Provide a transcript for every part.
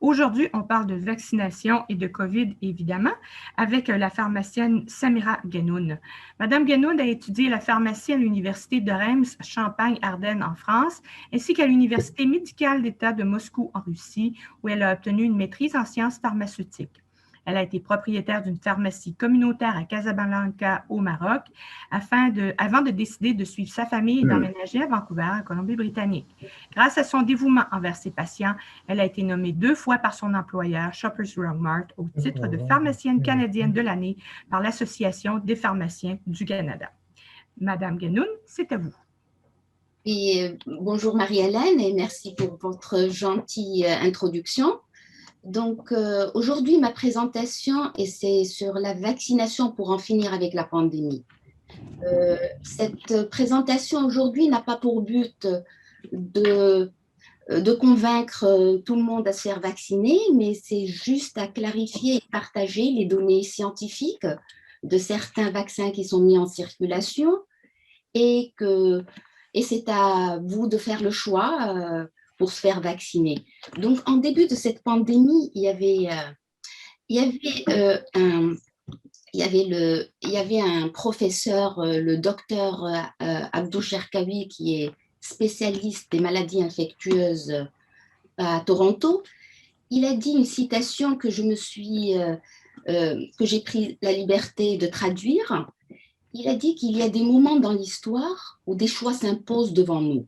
Aujourd'hui, on parle de vaccination et de COVID, évidemment, avec la pharmacienne Samira Guenoun. Madame Guenoun a étudié la pharmacie à l'Université de Reims, Champagne-Ardenne en France, ainsi qu'à l'Université médicale d'État de Moscou en Russie, où elle a obtenu une maîtrise en sciences pharmaceutiques. Elle a été propriétaire d'une pharmacie communautaire à Casablanca, au Maroc, avant de décider de suivre sa famille et d'emménager à Vancouver, en Colombie-Britannique. Grâce à son dévouement envers ses patients, elle a été nommée 2 fois par son employeur, Shoppers Drug Mart, au titre de pharmacienne canadienne de l'année par l'Association des pharmaciens du Canada. Madame Guenoun, c'est à vous. Et bonjour Marie-Hélène et merci pour votre gentille introduction. Donc aujourd'hui, ma présentation c'est sur la vaccination pour en finir avec la pandémie. Cette présentation aujourd'hui n'a pas pour but de convaincre tout le monde à se faire vacciner, mais c'est juste à clarifier et partager les données scientifiques de certains vaccins qui sont mis en circulation et c'est à vous de faire le choix pour se faire vacciner. Donc, en début de cette pandémie, il y avait un professeur, le docteur Abdou Cherkaoui, qui est spécialiste des maladies infectieuses à Toronto. Il a dit une citation que j'ai pris la liberté de traduire. Il a dit qu'il y a des moments dans l'histoire où des choix s'imposent devant nous.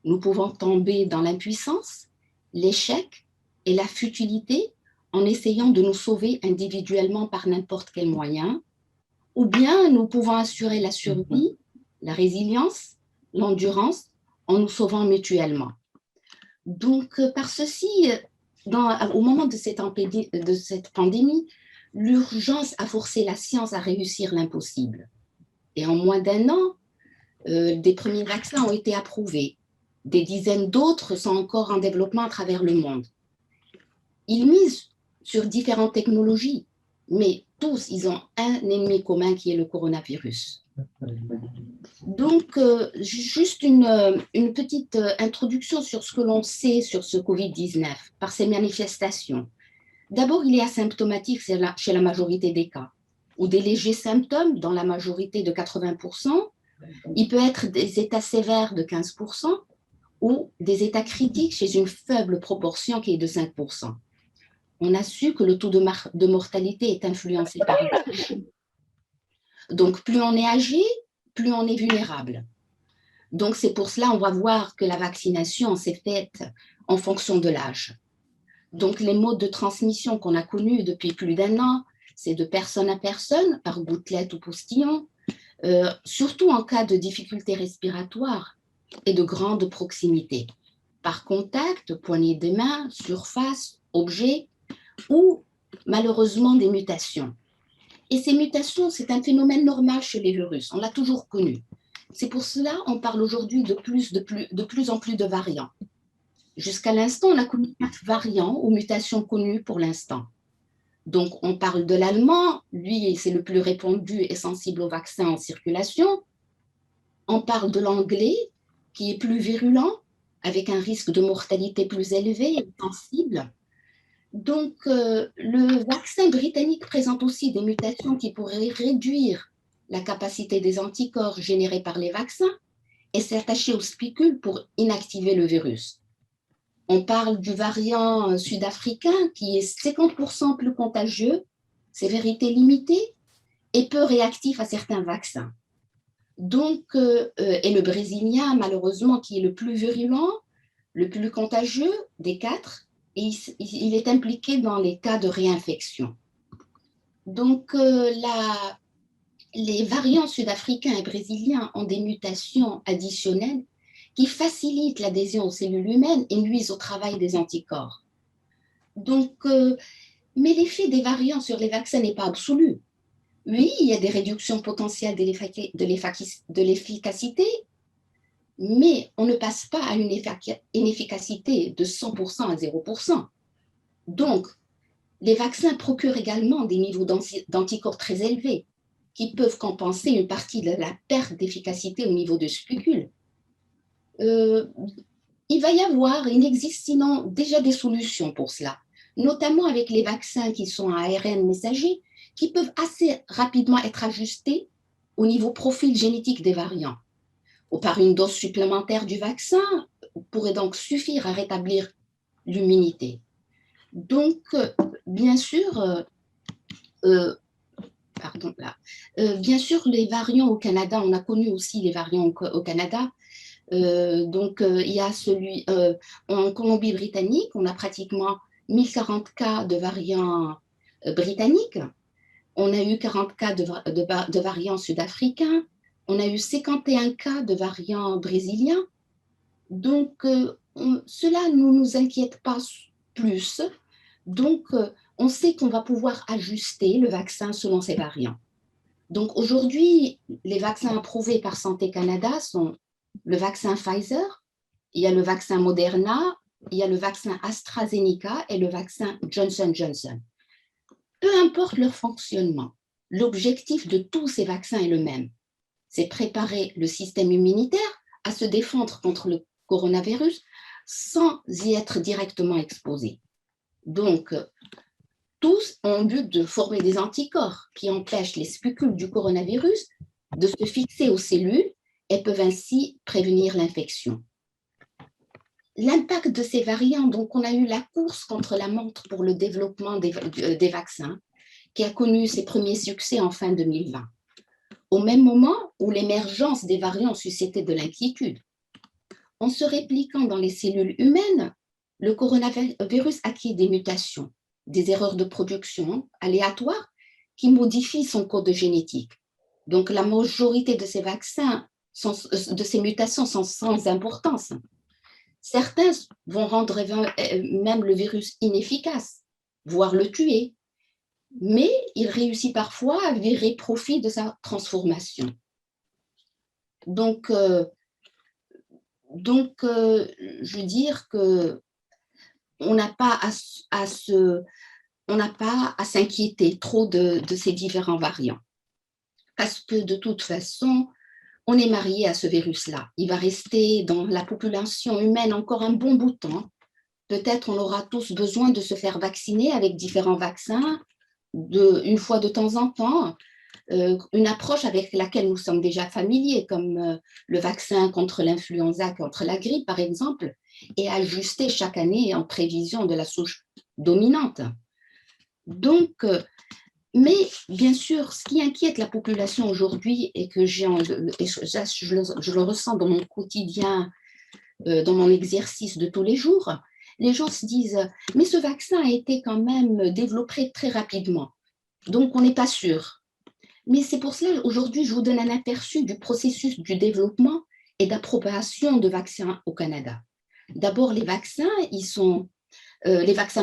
Nous pouvons tomber dans l'impuissance, l'échec et la futilité en essayant de nous sauver individuellement par n'importe quel moyen, ou bien nous pouvons assurer la survie, la résilience, l'endurance en nous sauvant mutuellement. Donc, par ceci, au moment de cette pandémie, l'urgence a forcé la science à réussir l'impossible. Et en moins d'1 an, des premiers vaccins ont été approuvés. Des dizaines d'autres sont encore en développement à travers le monde. Ils misent sur différentes technologies, mais tous, ils ont un ennemi commun qui est le coronavirus. Donc, juste une petite introduction sur ce que l'on sait sur ce Covid-19, par ses manifestations. D'abord, il est asymptomatique chez la majorité des cas, ou des légers symptômes dans la majorité de 80%. Il peut être des états sévères de 15% ou des états critiques chez une faible proportion qui est de 5%. On a su que le taux de mortalité est influencé par l'âge. Donc, plus on est âgé, plus on est vulnérable. Donc, c'est pour cela qu'on va voir que la vaccination s'est faite en fonction de l'âge. Donc, les modes de transmission qu'on a connus depuis plus d'1 an, c'est de personne à personne, par gouttelette ou postillon, surtout en cas de difficultés respiratoires et de grande proximité, par contact, poignée des mains, surface, objet, ou malheureusement des mutations. Et ces mutations, c'est un phénomène normal chez les virus, on l'a toujours connu. C'est pour cela qu'on parle aujourd'hui de plus en plus de variants. Jusqu'à l'instant, on a connu 4 variants ou mutations connues pour l'instant. Donc, on parle de l'allemand, lui, c'est le plus répandu et sensible aux vaccins en circulation. On parle de l'anglais, qui est plus virulent, avec un risque de mortalité plus élevé et sensible. Donc, le vaccin britannique présente aussi des mutations qui pourraient réduire la capacité des anticorps générés par les vaccins et s'attacher aux spicules pour inactiver le virus. On parle du variant sud-africain qui est 50% plus contagieux, sévérité limitée et peu réactif à certains vaccins. Donc, et le brésilien, malheureusement, qui est le plus virulent, le plus contagieux des 4, et il est impliqué dans les cas de réinfection. Donc, les variants sud-africains et brésiliens ont des mutations additionnelles qui facilitent l'adhésion aux cellules humaines et nuisent au travail des anticorps. Donc, mais l'effet des variants sur les vaccins n'est pas absolu. Oui, il y a des réductions potentielles de l'efficacité, mais on ne passe pas à une efficacité de 100% à 0%. Donc, les vaccins procurent également des niveaux d'anticorps très élevés qui peuvent compenser une partie de la perte d'efficacité au niveau de spicules. Il existe sinon déjà des solutions pour cela. notamment avec les vaccins qui sont à ARN messager, qui peuvent assez rapidement être ajustés au niveau profil génétique des variants. Ou par une dose supplémentaire du vaccin pourrait donc suffire à rétablir l'immunité. Donc, bien sûr, bien sûr, les variants au Canada, on a connu aussi les variants au Canada. Il y a celui en Colombie-Britannique, on a pratiquement 1040 cas de variants britanniques. On a eu 40 cas de variants sud-africains. On a eu 51 cas de variants brésiliens. Donc, cela ne nous inquiète pas plus. Donc, on sait qu'on va pouvoir ajuster le vaccin selon ces variants. Donc, aujourd'hui, les vaccins approuvés par Santé Canada sont le vaccin Pfizer, il y a le vaccin Moderna, il y a le vaccin AstraZeneca et le vaccin Johnson Johnson. Peu importe leur fonctionnement, l'objectif de tous ces vaccins est le même. C'est préparer le système immunitaire à se défendre contre le coronavirus sans y être directement exposé. Donc, tous ont le but de former des anticorps qui empêchent les spicules du coronavirus de se fixer aux cellules et peuvent ainsi prévenir l'infection. L'impact de ces variants, donc on a eu la course contre la montre pour le développement des vaccins qui a connu ses premiers succès en fin 2020, au même moment où l'émergence des variants suscitait de l'inquiétude. En se répliquant dans les cellules humaines, le coronavirus acquiert des mutations, des erreurs de production aléatoires qui modifient son code génétique. Donc la majorité de ces vaccins, de ces mutations sont sans importance. Certains vont rendre même le virus inefficace, voire le tuer, mais il réussit parfois à virer profit de sa transformation. Donc, je veux dire que on n'a pas à s'inquiéter trop de ces différents variants. Parce que de toute façon, on est marié à ce virus-là. Il va rester dans la population humaine encore un bon bout de temps. Peut-être on aura tous besoin de se faire vacciner avec différents vaccins une fois de temps en temps. Une approche avec laquelle nous sommes déjà familiers, comme le vaccin contre l'influenza, contre la grippe, par exemple, est ajusté chaque année en prévision de la souche dominante. Donc, mais bien sûr, ce qui inquiète la population aujourd'hui et que je le ressens dans mon quotidien, dans mon exercice de tous les jours, les gens se disent « mais ce vaccin a été quand même développé très rapidement, donc on n'est pas sûr ». Mais c'est pour cela, aujourd'hui, je vous donne un aperçu du processus du développement et d'approbation de vaccins au Canada. D'abord, les vaccins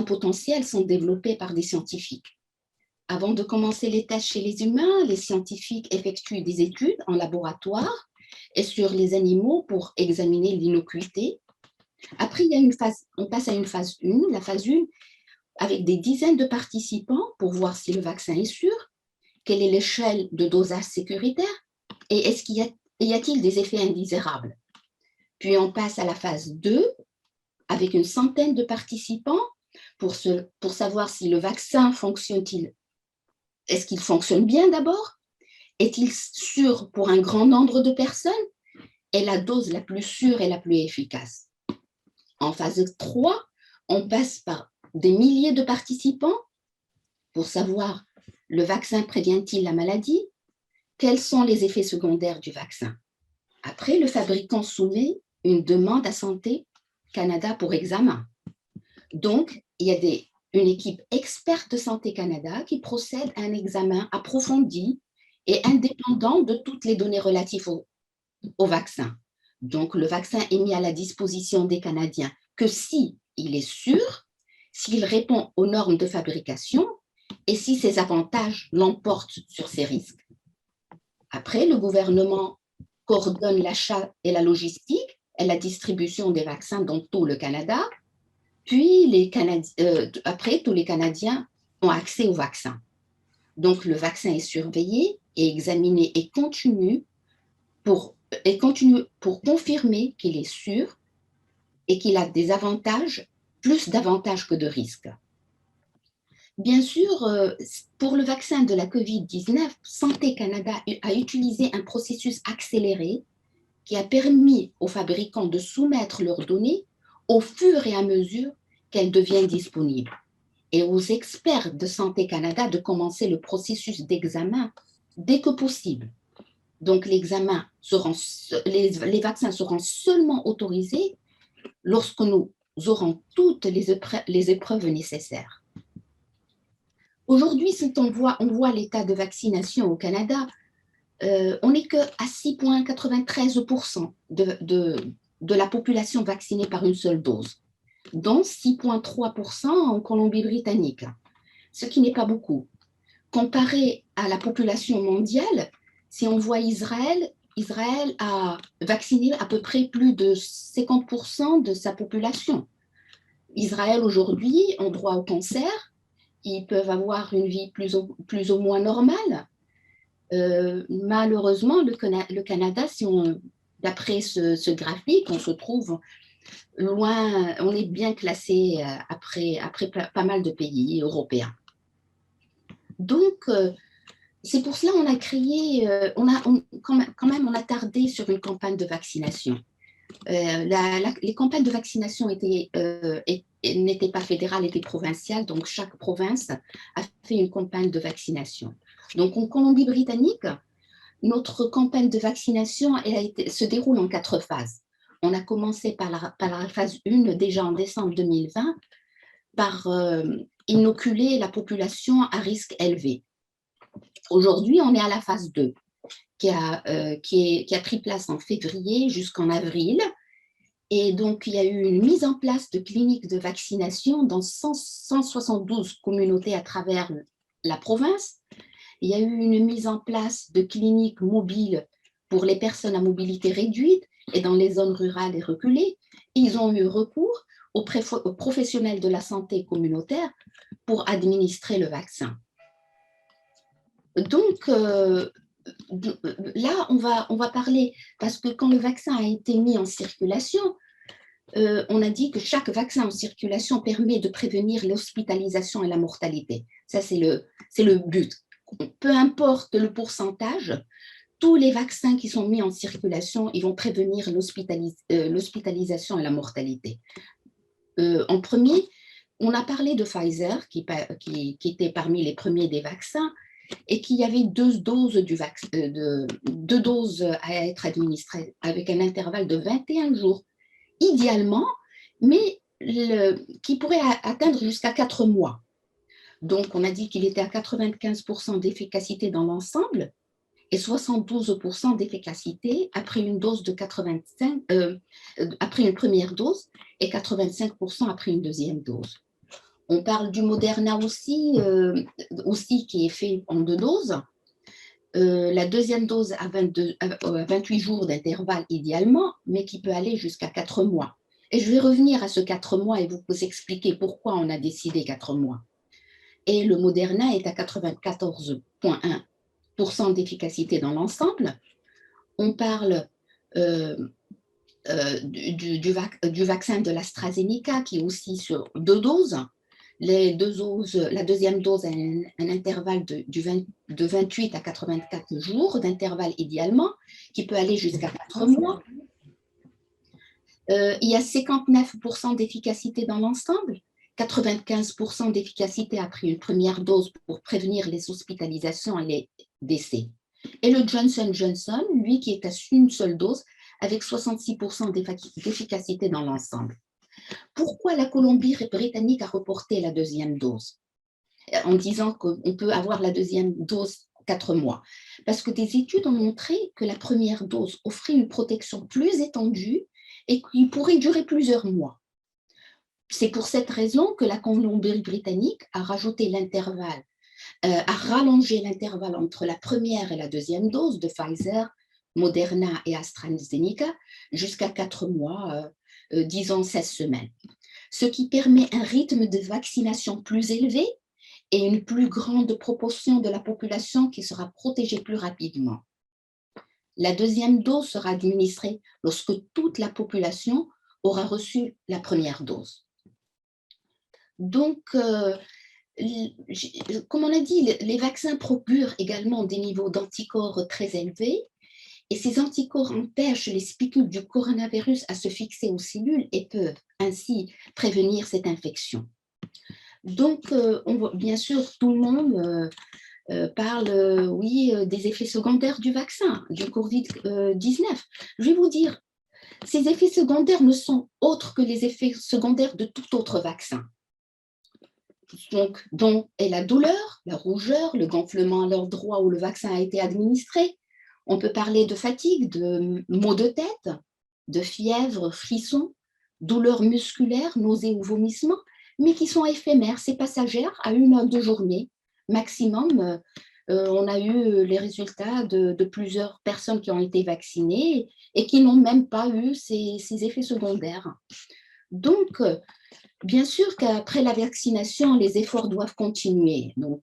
potentiels sont développés par des scientifiques. Avant de commencer les tests chez les humains, les scientifiques effectuent des études en laboratoire et sur les animaux pour examiner l'innocuité. Après, on passe à une phase 1, la phase 1, avec des dizaines de participants pour voir si le vaccin est sûr, quelle est l'échelle de dosage sécuritaire et y a-t-il des effets indésirables. Puis on passe à la phase 2 avec une centaine de participants pour savoir si le vaccin fonctionne-t-il. Est-ce qu'il fonctionne bien d'abord? Est-il sûr pour un grand nombre de personnes? Est la dose la plus sûre et la plus efficace? En phase 3, on passe par des milliers de participants pour savoir le vaccin prévient-il la maladie? Quels sont les effets secondaires du vaccin? Après, le fabricant soumet une demande à Santé Canada pour examen. Donc, il y a une équipe experte de Santé Canada qui procède à un examen approfondi et indépendant de toutes les données relatives au vaccin. Donc, le vaccin est mis à la disposition des Canadiens que si il est sûr, s'il répond aux normes de fabrication et si ses avantages l'emportent sur ses risques. Après, le gouvernement coordonne l'achat et la logistique et la distribution des vaccins dans tout le Canada. Puis, après, tous les Canadiens ont accès au vaccin. Donc, le vaccin est surveillé et examiné et continue pour confirmer qu'il est sûr et qu'il a des avantages, plus d'avantages que de risques. Bien sûr, pour le vaccin de la COVID-19, Santé Canada a utilisé un processus accéléré qui a permis aux fabricants de soumettre leurs données au fur et à mesure qu'elles deviennent disponibles et aux experts de Santé Canada de commencer le processus d'examen dès que possible. Donc, les vaccins seront seulement autorisés lorsque nous aurons toutes les épreuves nécessaires. Aujourd'hui, si on voit l'état de vaccination au Canada, on n'est qu'à 6,93% de la population vaccinée par une seule dose, dont 6,3% en Colombie-Britannique, ce qui n'est pas beaucoup. Comparé à la population mondiale, si on voit Israël a vacciné à peu près plus de 50% de sa population. Israël aujourd'hui, en droit au cancer, ils peuvent avoir une vie plus ou moins normale. Malheureusement, le Canada, d'après ce graphique, on se trouve loin, on est bien classé après pas mal de pays européens. Donc, c'est pour cela qu'on a créé, quand même, on a tardé sur une campagne de vaccination. Les campagnes de vaccination n'étaient pas fédérales, étaient provinciales, donc chaque province a fait une campagne de vaccination. Donc, en Colombie-Britannique, notre campagne de vaccination se déroule en 4 phases. On a commencé par la phase 1, déjà en décembre 2020, par inoculer la population à risque élevé. Aujourd'hui, on est à la phase 2, qui a pris place en février jusqu'en avril. Et donc, il y a eu une mise en place de cliniques de vaccination dans 172 communautés à travers la province. Il y a eu une mise en place de cliniques mobiles pour les personnes à mobilité réduite et dans les zones rurales et reculées. Ils ont eu recours aux professionnels de la santé communautaire pour administrer le vaccin. Donc, là, on va parler, parce que quand le vaccin a été mis en circulation, on a dit que chaque vaccin en circulation permet de prévenir l'hospitalisation et la mortalité. Ça, c'est le but. Peu importe le pourcentage, tous les vaccins qui sont mis en circulation, ils vont prévenir l'hospitalisation et la mortalité. En premier, on a parlé de Pfizer, qui était parmi les premiers des vaccins, et qu'il y avait 2 doses deux doses à être administrées avec un intervalle de 21 jours, idéalement, mais qui pourrait atteindre jusqu'à 4 mois. Donc, on a dit qu'il était à 95% d'efficacité dans l'ensemble et 72% d'efficacité après une dose de après une première dose et 85% après une deuxième dose. On parle du Moderna aussi qui est fait en 2 doses. La deuxième à 28 jours d'intervalle idéalement, mais qui peut aller jusqu'à 4 mois. Et je vais revenir à ce 4 mois et vous expliquer pourquoi on a décidé 4 mois. Et le Moderna est à 94,1% d'efficacité dans l'ensemble. On parle du vaccin de l'AstraZeneca qui est aussi sur 2 doses. La deuxième dose a un intervalle de 28 à 84 jours d'intervalle idéalement, qui peut aller jusqu'à 4 mois. Il y a 59% d'efficacité dans l'ensemble, 95% d'efficacité après une première dose pour prévenir les hospitalisations et les décès. Et le Johnson & Johnson, lui, qui est à une seule dose, avec 66% d'efficacité dans l'ensemble. Pourquoi la Colombie-Britannique a reporté la deuxième dose en disant qu'on peut avoir la deuxième dose 4 mois? Parce que des études ont montré que la première dose offrait une protection plus étendue et qui pourrait durer plusieurs mois. C'est pour cette raison que la Colombie-Britannique a rajouté l'intervalle, a rallongé l'intervalle entre la première et la deuxième dose de Pfizer, Moderna et AstraZeneca jusqu'à 4 mois, disons 16 semaines, ce qui permet un rythme de vaccination plus élevé et une plus grande proportion de la population qui sera protégée plus rapidement. La deuxième dose sera administrée lorsque toute la population aura reçu la première dose. Donc, comme on a dit, les vaccins procurent également des niveaux d'anticorps très élevés et ces anticorps empêchent les spicules du coronavirus à se fixer aux cellules et peuvent ainsi prévenir cette infection. Donc, bien sûr, tout le monde parle, oui, des effets secondaires du vaccin, du Covid-19. Je vais vous dire, ces effets secondaires ne sont autres que les effets secondaires de tout autre vaccin. Donc, dont est la douleur, la rougeur, le gonflement à l'endroit où le vaccin a été administré. On peut parler de fatigue, de maux de tête, de fièvre, frissons, douleurs musculaires, nausées ou vomissements, mais qui sont éphémères, c'est passagère à 1 à 2 journées maximum. On a eu les résultats de plusieurs personnes qui ont été vaccinées et qui n'ont même pas eu ces effets secondaires. Donc, bien sûr qu'après la vaccination, les efforts doivent continuer. Donc,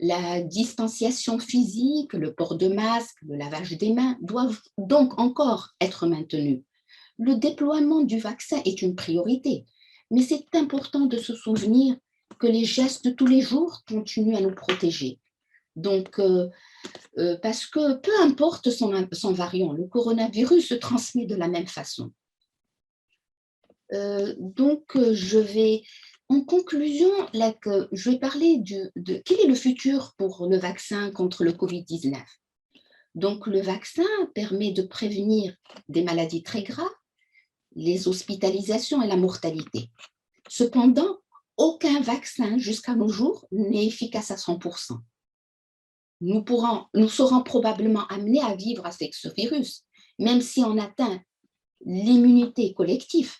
la distanciation physique, le port de masque, le lavage des mains doivent donc encore être maintenus. Le déploiement du vaccin est une priorité, mais c'est important de se souvenir que les gestes de tous les jours continuent à nous protéger. Donc, parce que peu importe son variant, le coronavirus se transmet de la même façon. Donc, en conclusion, là, je vais parler de quel est le futur pour le vaccin contre le Covid-19. Donc, le vaccin permet de prévenir des maladies très graves, les hospitalisations et la mortalité. Cependant, aucun vaccin jusqu'à nos jours n'est efficace à 100%. Nous serons probablement amenés à vivre avec ce virus, même si on atteint l'immunité collective.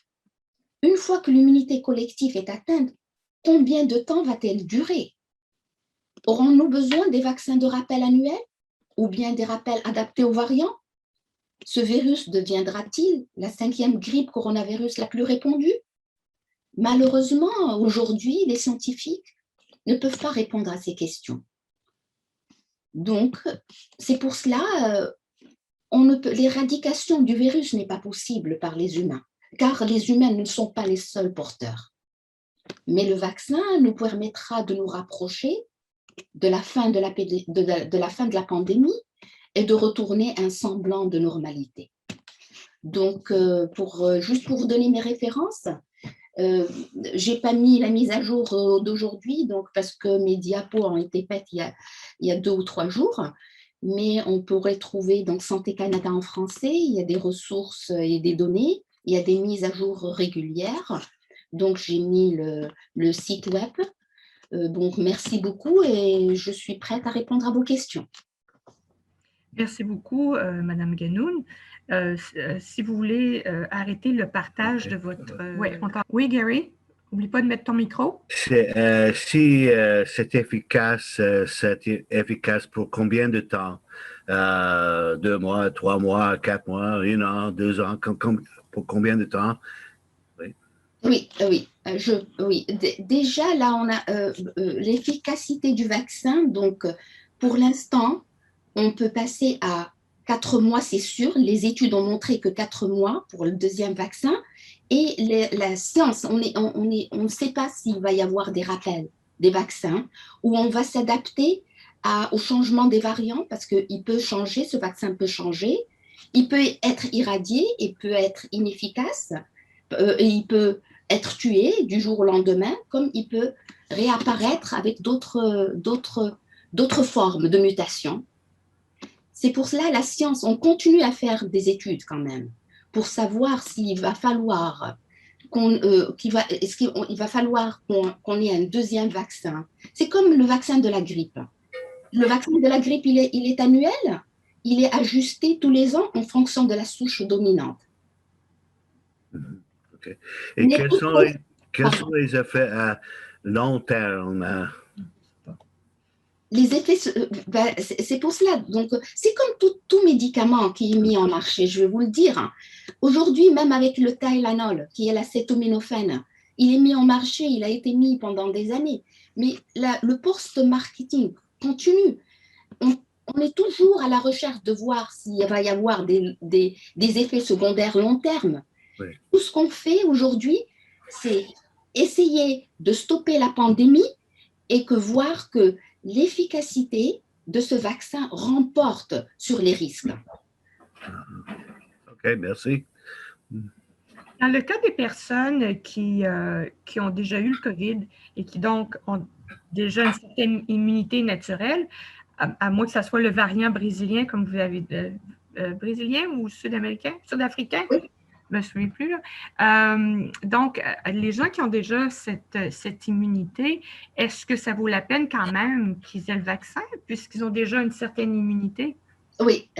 Une fois que l'immunité collective est atteinte, combien de temps va-t-elle durer? Aurons-nous besoin des vaccins de rappel annuels ou bien des rappels adaptés aux variants? Ce virus deviendra-t-il la 5e grippe coronavirus la plus répandue? Malheureusement, aujourd'hui, les scientifiques ne peuvent pas répondre à ces questions. Donc, c'est pour cela l'éradication du virus n'est pas possible par les humains, car les humains ne sont pas les seuls porteurs. Mais le vaccin nous permettra de nous rapprocher de la fin de la pandémie et de retourner un semblant de normalité. Donc, juste pour vous donner mes références, je n'ai pas mis la mise à jour d'aujourd'hui, donc parce que mes diapos ont été faites il y a 2 ou 3 jours, mais on pourrait trouver donc Santé Canada en français, il y a des ressources et des données, il y a des mises à jour régulières, donc j'ai mis le site web. Donc merci beaucoup et je suis prête à répondre à vos questions. Merci beaucoup, Madame Guenoun. Si vous voulez arrêter le partage de votre... Oui, Gary, n'oublie pas de mettre ton micro. Si c'est efficace pour combien de temps? 2 mois, 3 mois, 4 mois, 1 an, 2 ans, pour combien de temps? Oui. Déjà, là, on a l'efficacité du vaccin. Donc, pour l'instant, on peut passer à 4 mois, c'est sûr. Les études ont montré que 4 mois pour le 2e vaccin. Et la science, on ne sait pas s'il va y avoir des rappels des vaccins ou on va s'adapter au changement des variants parce qu'il peut changer, ce vaccin peut changer. Il peut être irradié et peut être inefficace. Et il peut être tué du jour au lendemain, comme il peut réapparaître avec d'autres formes de mutation. C'est pour cela la science, on continue à faire des études quand même, pour savoir s'il va falloir qu'on ait un 2e vaccin. C'est comme le vaccin de la grippe. Le vaccin de la grippe, il est annuel, il est ajusté tous les ans en fonction de la souche dominante. Okay. Et quels sont les effets à long terme? Les effets, c'est pour cela. Donc, c'est comme tout médicament qui est mis en marché, je vais vous le dire. Aujourd'hui, même avec le Tylenol, qui est l'acétaminophène, il est mis en marché, il a été mis pendant des années. Mais le post-marketing continue. On est toujours à la recherche de voir s'il va y avoir des effets secondaires long terme. Oui. Tout ce qu'on fait aujourd'hui, c'est essayer de stopper la pandémie et que voir que l'efficacité de ce vaccin remporte sur les risques. OK, merci. Dans le cas des personnes qui ont déjà eu le COVID et qui donc ont déjà une certaine immunité naturelle, à moins que ce soit le variant brésilien, comme vous avez brésilien ou sud-américain, sud-africain, oui. Je ne me souviens plus. Donc, les gens qui ont déjà cette immunité, est-ce que ça vaut la peine quand même qu'ils aient le vaccin puisqu'ils ont déjà une certaine immunité? Oui,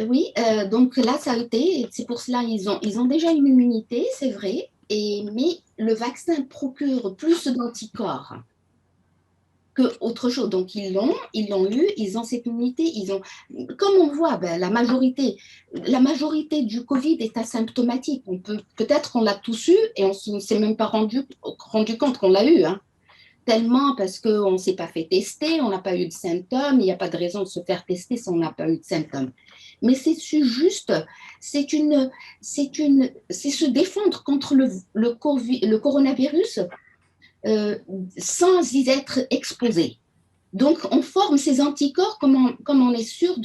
donc là, ça a été, c'est pour cela ils ont déjà une immunité, c'est vrai, mais le vaccin procure plus d'anticorps qu'autre chose. Donc, ils l'ont eu, ils ont cette immunité, comme on voit, la majorité du Covid est asymptomatique. Peut-être qu'on l'a tous eu et on ne s'est même pas rendu compte qu'on l'a eu, hein. Tellement parce qu'on ne s'est pas fait tester, on n'a pas eu de symptômes, il n'y a pas de raison de se faire tester si on n'a pas eu de symptômes. Mais c'est juste, c'est se défendre contre le coronavirus sans y être exposé. Donc, on forme ces anticorps comme on est sûr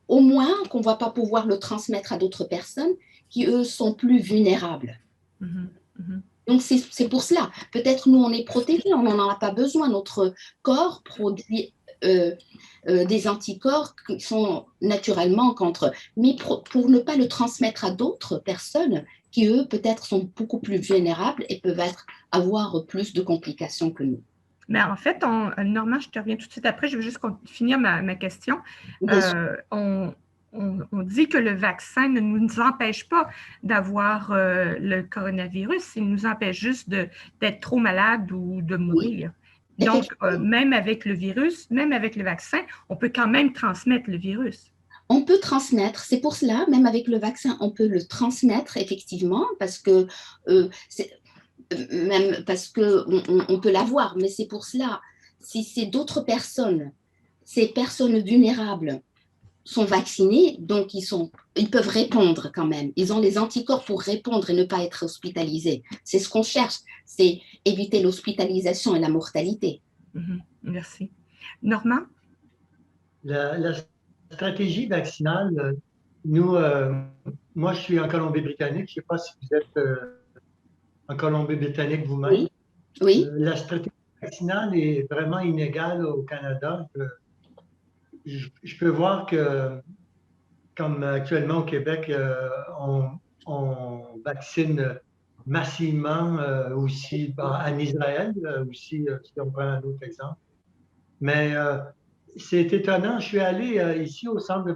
au moins qu'on ne va pas pouvoir le transmettre à d'autres personnes qui, eux, sont plus vulnérables. Donc, c'est pour cela. Peut-être nous, on est protégés, on n'en a pas besoin. Notre corps produit des anticorps qui sont naturellement contre. Mais pour ne pas le transmettre à d'autres personnes qui, eux, peut-être sont beaucoup plus vulnérables et peuvent avoir plus de complications que nous. Mais en fait, Normand, je te reviens tout de suite après. Je veux juste finir ma question. On dit que le vaccin ne nous empêche pas d'avoir le coronavirus. Il nous empêche juste d'être trop malade ou de mourir. Oui. Donc, même avec le virus, même avec le vaccin, on peut quand même transmettre le virus. On peut transmettre, c'est pour cela, même avec le vaccin, on peut le transmettre effectivement, parce que on peut l'avoir, mais c'est pour cela, si c'est d'autres personnes, ces personnes vulnérables sont vaccinées, donc ils peuvent répondre quand même. Ils ont les anticorps pour répondre et ne pas être hospitalisés. C'est ce qu'on cherche, c'est éviter l'hospitalisation et la mortalité. Merci. Normand? La stratégie vaccinale, moi je suis en Colombie-Britannique, je ne sais pas si vous êtes en Colombie-Britannique vous-même. Oui. La stratégie vaccinale est vraiment inégale au Canada. Je peux voir que, comme actuellement au Québec, on vaccine massivement aussi en Israël, aussi, si on prend un autre exemple. Mais c'est étonnant, je suis allé ici au centre de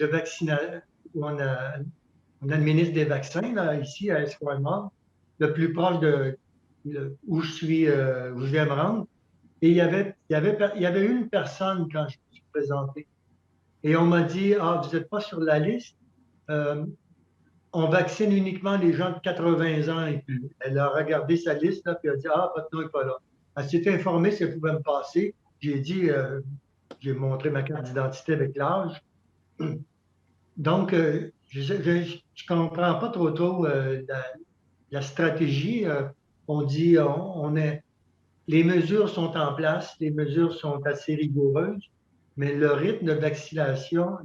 vaccination où on administre des vaccins, là, ici à Esquimalt, le plus proche où je viens me rendre. Et il y avait une personne quand je me suis présenté. Et on m'a dit, vous n'êtes pas sur la liste. On vaccine uniquement les gens de 80 ans et plus. Elle a regardé sa liste, là, puis elle a dit, votre nom n'est pas là. Elle s'est informée si elle pouvait me passer. J'ai dit, j'ai montré ma carte d'identité avec l'âge. Donc, je ne comprends pas trop la stratégie. On dit, les mesures sont en place, les mesures sont assez rigoureuses, mais le rythme de vaccination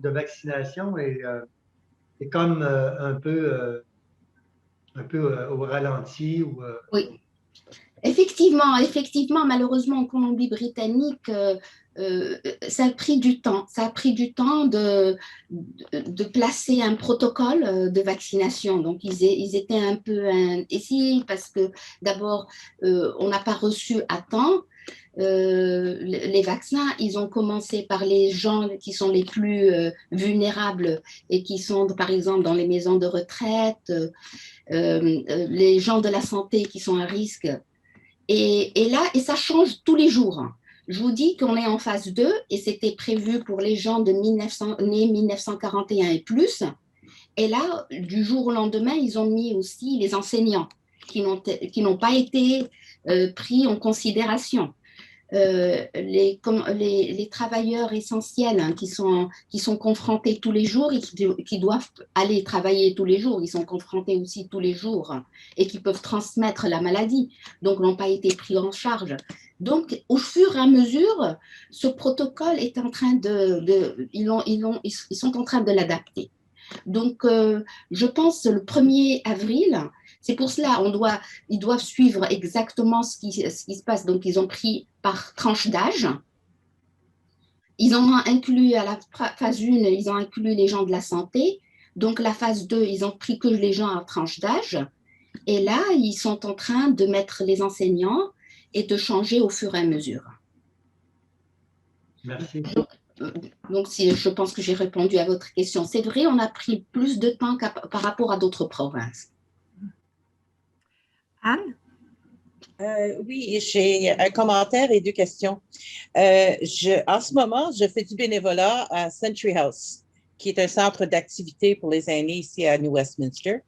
est comme un peu au ralenti. Oui. Effectivement, malheureusement, en Colombie-Britannique, ça a pris du temps. Ça a pris du temps de placer un protocole de vaccination. Donc, ils étaient un peu ici parce que d'abord, on n'a pas reçu à temps les vaccins. Ils ont commencé par les gens qui sont les plus vulnérables et qui sont, par exemple, dans les maisons de retraite, les gens de la santé qui sont à risque. Et ça change tous les jours. Je vous dis qu'on est en phase 2 et c'était prévu pour les gens nés 1941 et plus. Et là, du jour au lendemain, ils ont mis aussi les enseignants qui n'ont pas été pris en considération. les travailleurs essentiels hein, qui sont confrontés tous les jours et qui doivent aller travailler tous les jours, ils sont confrontés aussi tous les jours et qui peuvent transmettre la maladie, donc n'ont pas été pris en charge. Donc, au fur et à mesure, ce protocole est en train ils sont en train de l'adapter. Donc, je pense le 1er avril, c'est pour cela ils doivent suivre exactement ce qui se passe. Donc, ils ont pris par tranche d'âge. Ils ont inclus à la phase 1, ils ont inclus les gens de la santé. Donc, la phase 2, ils ont pris que les gens à tranche d'âge. Et là, ils sont en train de mettre les enseignants et de changer au fur et à mesure. Merci. Donc, je pense que j'ai répondu à votre question. C'est vrai, on a pris plus de temps par rapport à d'autres provinces. Anne? Oui, j'ai un commentaire et 2 questions. En ce moment, je fais du bénévolat à Century House, qui est un centre d'activité pour les aînés ici à New Westminster.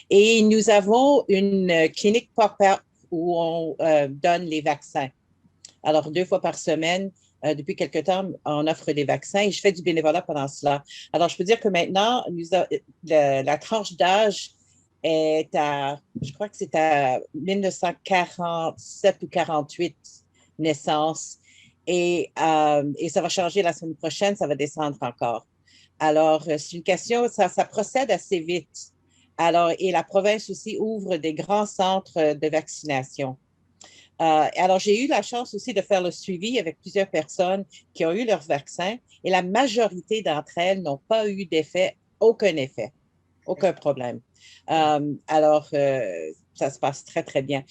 Et nous avons une clinique pop-up où on donne les vaccins. Alors, 2 fois par semaine, depuis quelque temps, on offre des vaccins et je fais du bénévolat pendant cela. Alors, je peux dire que maintenant, la tranche d'âge est je crois que c'est à 1947 ou 48 naissances et ça va changer la semaine prochaine, ça va descendre encore. Alors, c'est une question, ça procède assez vite. Alors, et la province aussi ouvre des grands centres de vaccination. Alors, j'ai eu la chance aussi de faire le suivi avec plusieurs personnes qui ont eu leur vaccin et la majorité d'entre elles n'ont pas eu aucun effet, aucun problème. Alors, ça se passe très, très bien.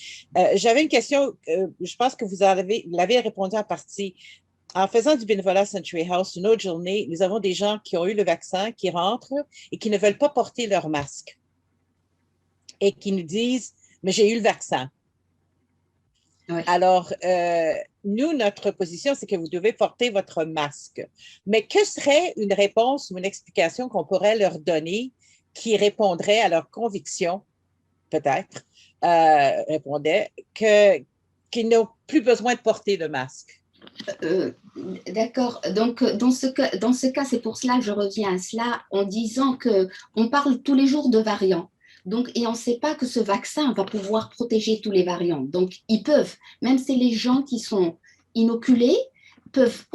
J'avais une question, je pense que vous l'avez répondu en partie. En faisant du bénévolat à Century House, une autre journée, nous avons des gens qui ont eu le vaccin, qui rentrent et qui ne veulent pas porter leur masque et qui nous disent « mais j'ai eu le vaccin ». Oui. Alors, nous, notre position, c'est que vous devez porter votre masque. Mais que serait une réponse ou une explication qu'on pourrait leur donner qui répondrait à leur conviction, peut-être, qu'ils n'ont plus besoin de porter le masque? D'accord. Donc, dans ce cas, c'est pour cela que je reviens à cela en disant qu'on parle tous les jours de variants. Donc, et on ne sait pas que ce vaccin va pouvoir protéger tous les variants. Donc, ils peuvent, même si les gens qui sont inoculés peuvent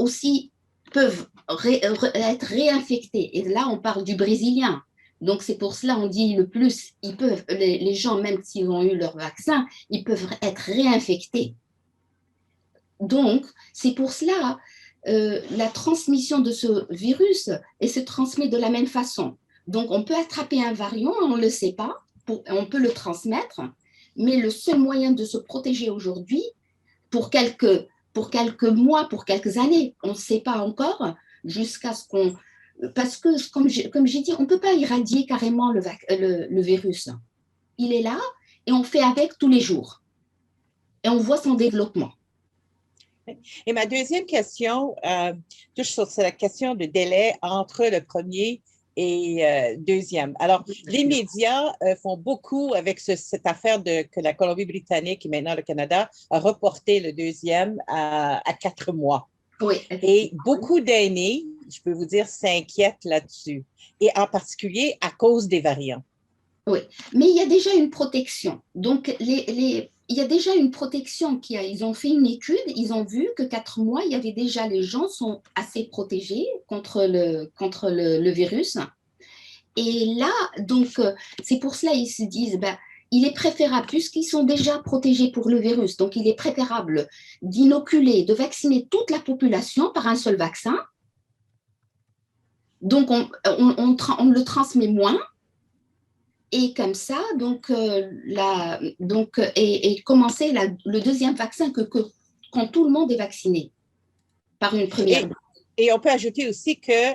être réinfectés. Et là, on parle du brésilien. Donc, c'est pour cela qu'on dit le plus, les gens, même s'ils ont eu leur vaccin, ils peuvent être réinfectés. Donc, c'est pour cela la transmission de ce virus se transmet de la même façon. Donc, on peut attraper un variant, on ne le sait pas, on peut le transmettre, mais le seul moyen de se protéger aujourd'hui, pour quelques mois, pour quelques années, on ne sait pas encore, jusqu'à ce qu'on... Parce que, comme j'ai dit, on ne peut pas irradier carrément le virus. Il est là et on fait avec tous les jours. Et on voit son développement. Et ma deuxième question touche sur la question de délai entre le premier et deuxième. Alors, les médias font beaucoup avec cette affaire que la Colombie-Britannique et maintenant le Canada a reporté le deuxième à 4 mois. Oui. Et beaucoup d'aînés, je peux vous dire, s'inquiètent là-dessus, et en particulier à cause des variants. Oui, mais il y a déjà une protection. Donc, il y a déjà une protection. Ils ont fait une étude, ils ont vu que 4 mois, il y avait déjà, les gens sont assez protégés contre le virus. Et là, donc, c'est pour cela qu'ils se disent, il est préférable, puisqu'ils sont déjà protégés pour le virus, donc il est préférable d'inoculer, de vacciner toute la population par un seul vaccin. Donc, on le transmet moins. Et comme ça, et commencer le deuxième vaccin quand tout le monde est vacciné par une première. Et on peut ajouter aussi que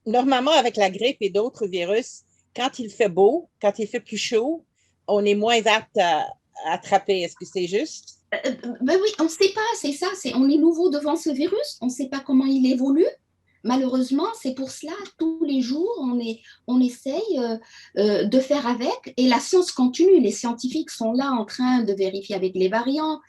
normalement, avec la grippe et d'autres virus, quand il fait beau, quand il fait plus chaud, on est moins apte à attraper. Est-ce que c'est juste? Oui, on ne sait pas, c'est ça. On est nouveau devant ce virus, on ne sait pas comment il évolue. malheureusement, c'est pour cela, tous les jours, on essaye de faire avec, et la science continue. Les scientifiques sont là en train de vérifier avec les variants.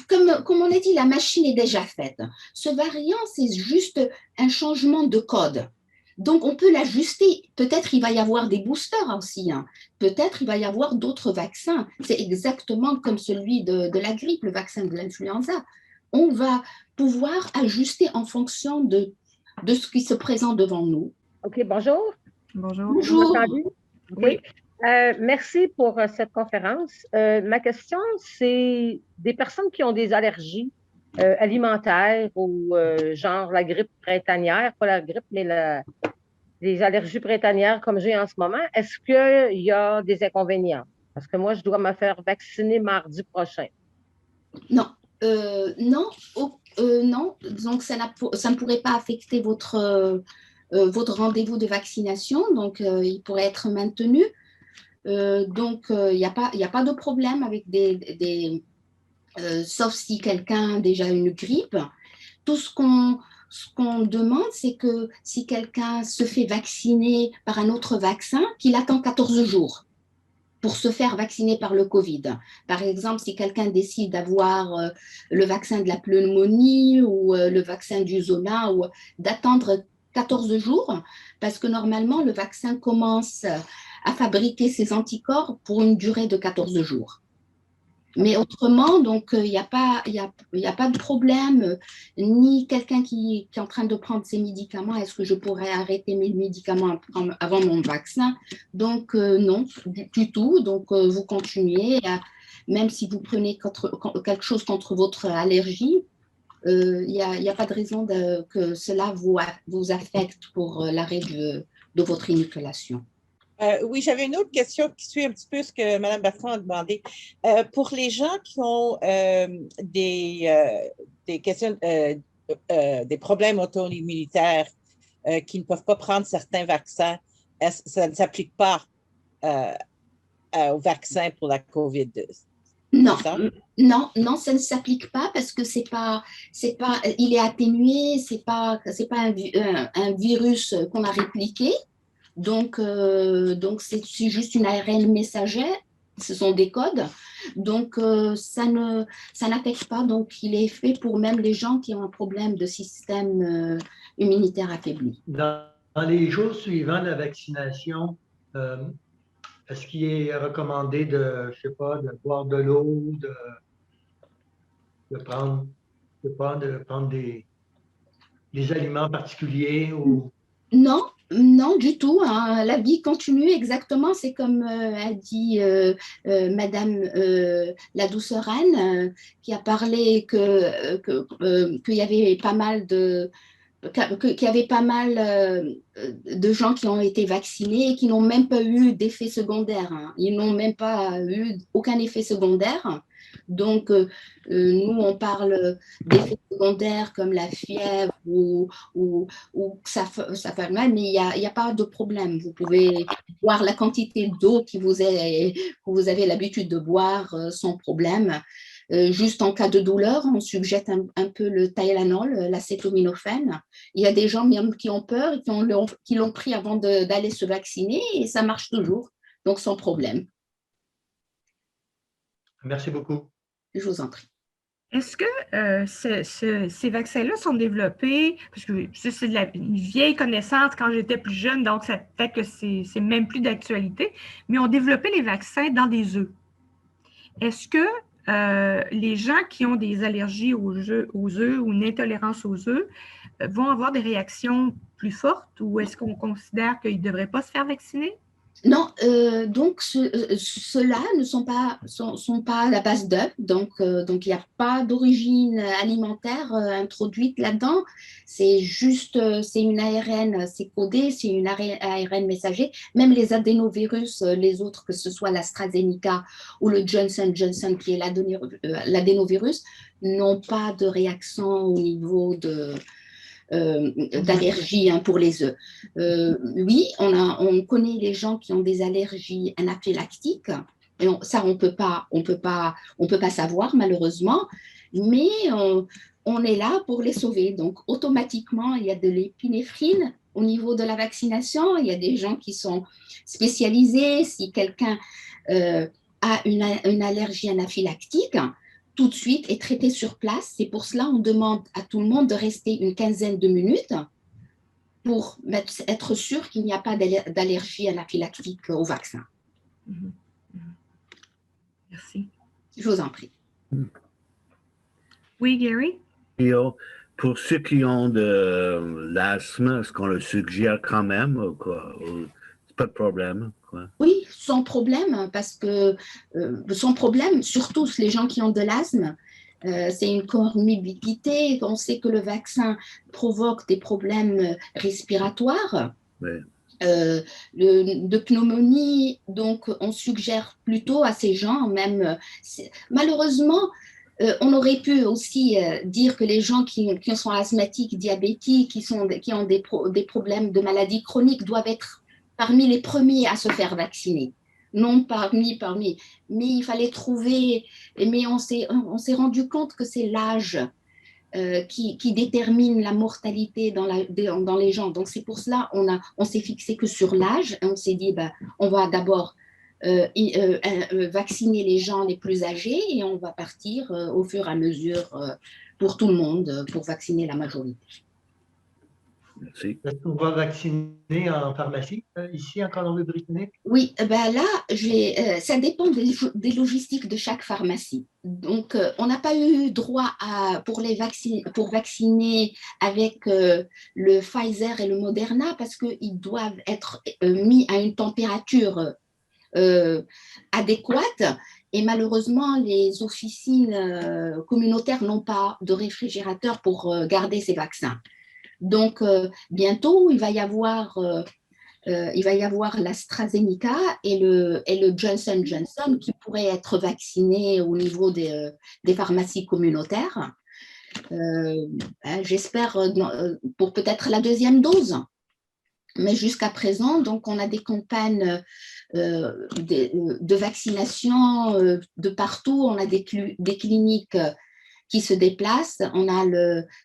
Comme on a dit, la machine est déjà faite. Ce variant, c'est juste un changement de code. Donc, on peut l'ajuster. Peut-être il va y avoir des boosters aussi. Hein. Peut-être il va y avoir d'autres vaccins. C'est exactement comme celui de la grippe, le vaccin de l'influenza. On va pouvoir ajuster en fonction de ce qui se présente devant nous. OK, bonjour. Bonjour. Bonjour. Oui. Merci pour cette conférence. Ma question, c'est des personnes qui ont des allergies alimentaires ou genre la grippe printanière, pas la grippe, mais les allergies printanières comme j'ai en ce moment. Est-ce qu'il y a des inconvénients? Parce que moi, je dois me faire vacciner mardi prochain. Non. Non, donc ça ne pourrait pas affecter votre rendez-vous de vaccination, donc il pourrait être maintenu. Donc il n'y a pas de problème avec sauf si quelqu'un a déjà une grippe. Tout ce qu'on demande, c'est que si quelqu'un se fait vacciner par un autre vaccin, qu'il attend 14 jours pour se faire vacciner par le Covid. Par exemple, si quelqu'un décide d'avoir le vaccin de la pneumonie ou le vaccin du Zona, ou d'attendre 14 jours, parce que normalement, le vaccin commence à fabriquer ses anticorps pour une durée de 14 jours. Mais autrement, donc, il n'y a pas de problème, ni quelqu'un qui est en train de prendre ses médicaments, est-ce que je pourrais arrêter mes médicaments avant mon vaccin? Donc, non, du tout. Donc, vous continuez, même si vous prenez quelque chose contre votre allergie, il n'y a pas de raison que cela vous affecte pour l'arrêt de votre inoculation. Oui, j'avais une autre question qui suit un petit peu ce que Mme Bertrand a demandé. Pour les gens qui ont des questions, des problèmes auto-immunitaires qui ne peuvent pas prendre certains vaccins, ça ne s'applique pas au vaccin pour la COVID? Non, ça ne s'applique pas parce que il est atténué, c'est pas un virus qu'on a répliqué. Donc c'est juste une ARN messagère, ce sont des codes. Donc, ça n'affecte pas. Donc, il est fait pour même les gens qui ont un problème de système immunitaire affaibli. Dans les jours suivants de la vaccination, est-ce qu'il est recommandé de boire de l'eau, de prendre des aliments particuliers ou... Non, du tout. Hein. La vie continue exactement. C'est comme a dit Madame la douceur Anne, qui a parlé qu'il y avait pas mal de gens qui ont été vaccinés et qui n'ont même pas eu d'effet secondaire. Hein. Ils n'ont même pas eu aucun effet secondaire. Donc, nous, on parle d'effets secondaires comme la fièvre ou que ça fait mal, mais il n'y a pas de problème. Vous pouvez boire la quantité d'eau que vous avez l'habitude de boire sans problème. Juste en cas de douleur, on suggère un peu le Tylenol, l'acétaminophène. Il y a des gens même qui ont peur et qui l'ont pris avant d'aller se vacciner et ça marche toujours, donc sans problème. Merci beaucoup. Je vous en prie. Est-ce que ces vaccins-là sont développés, parce que c'est une vieille connaissance quand j'étais plus jeune, donc ça fait que c'est même plus d'actualité, mais on développé les vaccins dans des œufs. Est-ce que les gens qui ont des allergies aux œufs ou une intolérance aux œufs vont avoir des réactions plus fortes ou est-ce qu'on considère qu'ils ne devraient pas se faire vacciner? Non, donc ceux-là ne sont pas à la base d'œufs, donc il n'y a pas d'origine alimentaire introduite là-dedans. C'est juste, c'est une ARN, c'est codé, c'est une ARN messager. Même les adénovirus, les autres, que ce soit l'AstraZeneca ou le Johnson & Johnson, qui est l'adénovirus, n'ont pas de réaction au niveau d'allergie pour les œufs. Oui, on connaît les gens qui ont des allergies anaphylactiques. Et ça, on peut pas savoir malheureusement, mais on est là pour les sauver. Donc, automatiquement, il y a de l'épinéphrine au niveau de la vaccination. Il y a des gens qui sont spécialisés. Si quelqu'un a une allergie anaphylactique, tout de suite est traité sur place. C'est pour cela qu'on demande à tout le monde de rester une quinzaine de minutes pour être sûr qu'il n'y a pas d'allergie anaphylactique au vaccin. Merci. Je vous en prie. Oui, Gary? Pour ceux qui ont de l'asthme, est-ce qu'on le suggère quand même? C'est pas de problème, quoi. Oui, sans problème, parce que sans problème, surtout les gens qui ont de l'asthme, c'est une comorbidité. On sait que le vaccin provoque des problèmes respiratoires, Ouais. de pneumonie. Donc, on suggère plutôt à ces gens, même malheureusement, on aurait pu aussi dire que les gens qui sont asthmatiques, diabétiques, qui ont des problèmes de maladies chroniques doivent être parmi les premiers à se faire vacciner. Non parmi, mais il fallait trouver, mais on s'est rendu compte que c'est l'âge qui détermine la mortalité dans les gens. Donc c'est pour cela on s'est fixé que sur l'âge, et on s'est dit on va d'abord vacciner les gens les plus âgés et on va partir au fur et à mesure pour tout le monde, pour vacciner la majorité. Merci. Est-ce qu'on va vacciner en pharmacie ici en Colombie-Britannique? Oui, là, ça dépend des logistiques de chaque pharmacie. Donc, on n'a pas eu droit pour vacciner avec le Pfizer et le Moderna parce qu'ils doivent être mis à une température adéquate. Et malheureusement, les officines communautaires n'ont pas de réfrigérateur pour garder ces vaccins. Donc, bientôt, il va y avoir l'AstraZeneca et le Johnson & Johnson qui pourraient être vaccinés au niveau des pharmacies communautaires. J'espère pour peut-être la deuxième dose. Mais jusqu'à présent, donc, on a des campagnes de vaccination de partout. On a des cliniques qui se déplacent. On a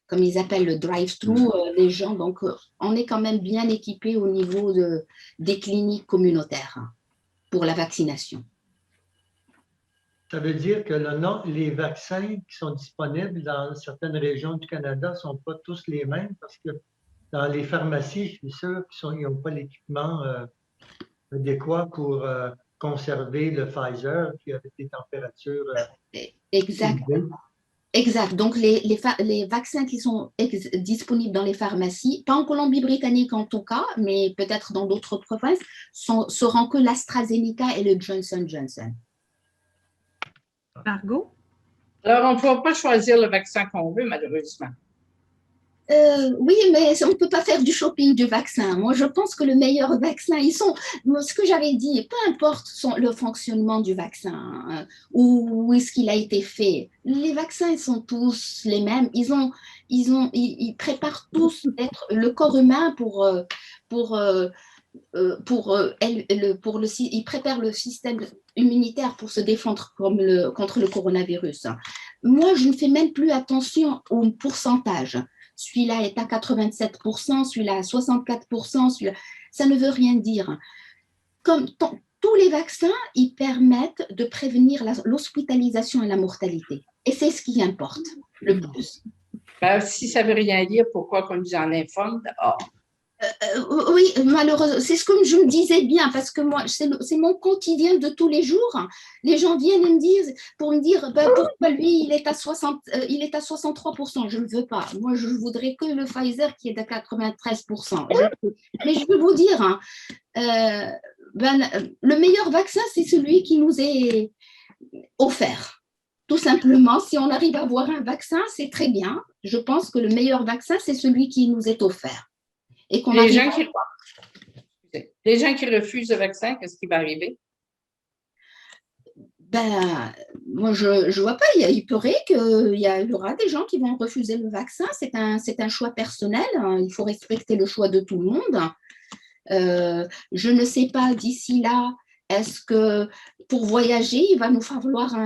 comme ils appellent le drive-thru, les gens. Donc, on est quand même bien équipé au niveau des cliniques communautaires pour la vaccination. Ça veut dire que les vaccins qui sont disponibles dans certaines régions du Canada ne sont pas tous les mêmes parce que dans les pharmacies, je suis sûr qu'ils n'ont pas l'équipement adéquat pour conserver le Pfizer qui a des températures Exact. élevées. Exact. Donc, les vaccins qui sont disponibles dans les pharmacies, pas en Colombie-Britannique en tout cas, mais peut-être dans d'autres provinces, seront que l'AstraZeneca et le Johnson & Johnson. Margot? Alors, on ne pourra pas choisir le vaccin qu'on veut, malheureusement. Oui, mais on ne peut pas faire du shopping du vaccin. Moi, je pense que le meilleur vaccin, ce que j'avais dit, peu importe le fonctionnement du vaccin, où est-ce qu'il a été fait, les vaccins, ils sont tous les mêmes. Ils préparent tous le corps humain ils préparent le système immunitaire pour se défendre contre le coronavirus. Moi, je ne fais même plus attention au pourcentage. Celui-là est à 87%, celui-là à 64%, ça ne veut rien dire. Comme tous les vaccins, ils permettent de prévenir l'hospitalisation et la mortalité. Et c'est ce qui importe le plus. Si ça ne veut rien dire, pourquoi qu'on nous en informe d'abord? Oui, malheureusement, c'est ce que je me disais bien, parce que moi, c'est mon quotidien de tous les jours. Les gens viennent me dire, pour me dire pourquoi lui, il est à 63%. Je ne veux pas. Moi, je voudrais que le Pfizer qui est à 93%. Mais je veux vous dire, le meilleur vaccin, c'est celui qui nous est offert. Tout simplement, si on arrive à avoir un vaccin, c'est très bien. Je pense que le meilleur vaccin, c'est celui qui nous est offert. Et les gens qui refusent le vaccin, qu'est-ce qui va arriver? Moi, je vois pas. Il pourrait qu'il y aura des gens qui vont refuser le vaccin. C'est un choix personnel. Il faut respecter le choix de tout le monde. Je ne sais pas d'ici là, est-ce que pour voyager, il va nous falloir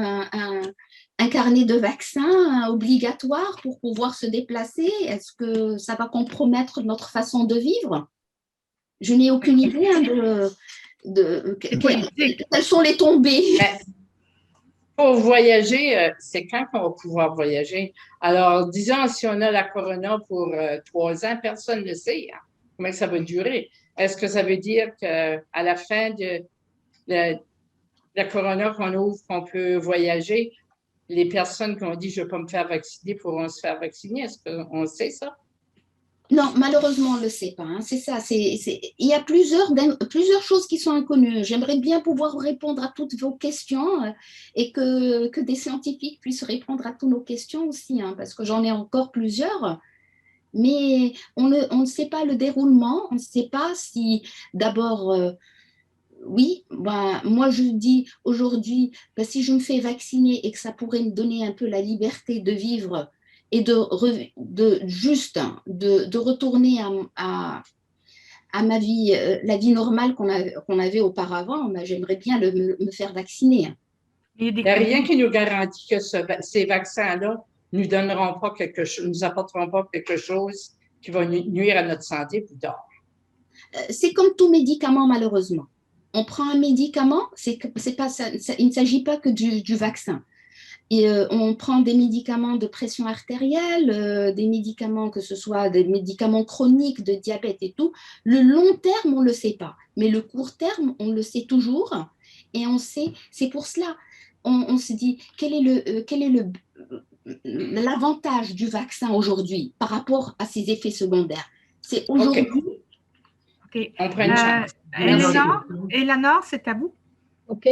un carnet de vaccin obligatoire pour pouvoir se déplacer? Est-ce que ça va compromettre notre façon de vivre? Je n'ai aucune idée quelles sont les tombées. Pour voyager, c'est quand qu'on va pouvoir voyager? Alors, disons, si on a la corona pour 3 ans, personne ne sait combien ça va durer. Est-ce que ça veut dire qu'à la fin de la corona qu'on ouvre, qu'on peut voyager, les personnes qui ont dit « je ne vais pas me faire vacciner » pourront se faire vacciner? Est-ce qu'on sait ça? Non, malheureusement, on ne le sait pas. C'est ça. Il y a plusieurs choses qui sont inconnues. J'aimerais bien pouvoir répondre à toutes vos questions et que des scientifiques puissent répondre à toutes nos questions aussi, parce que j'en ai encore plusieurs. Mais on ne sait pas le déroulement. On ne sait pas si, d'abord, oui, moi je dis aujourd'hui, si je me fais vacciner et que ça pourrait me donner un peu la liberté de vivre et de retourner à ma vie, la vie normale qu'on avait auparavant, j'aimerais bien me faire vacciner. Il n'y a rien qui nous garantit que ces vaccins-là nous donneront pas nous apporteront pas quelque chose qui va nuire à notre santé plus tard. C'est comme tout médicament, malheureusement. On prend un médicament, il ne s'agit pas que du vaccin. Et on prend des médicaments de pression artérielle, des médicaments, que ce soit des médicaments chroniques de diabète et tout. Le long terme, on ne le sait pas. Mais le court terme, on le sait toujours. Et on sait, c'est pour cela, on se dit, quel est l'avantage du vaccin aujourd'hui par rapport à ses effets secondaires? C'est aujourd'hui. OK. On prend une chance. Eleanor, c'est à vous. OK.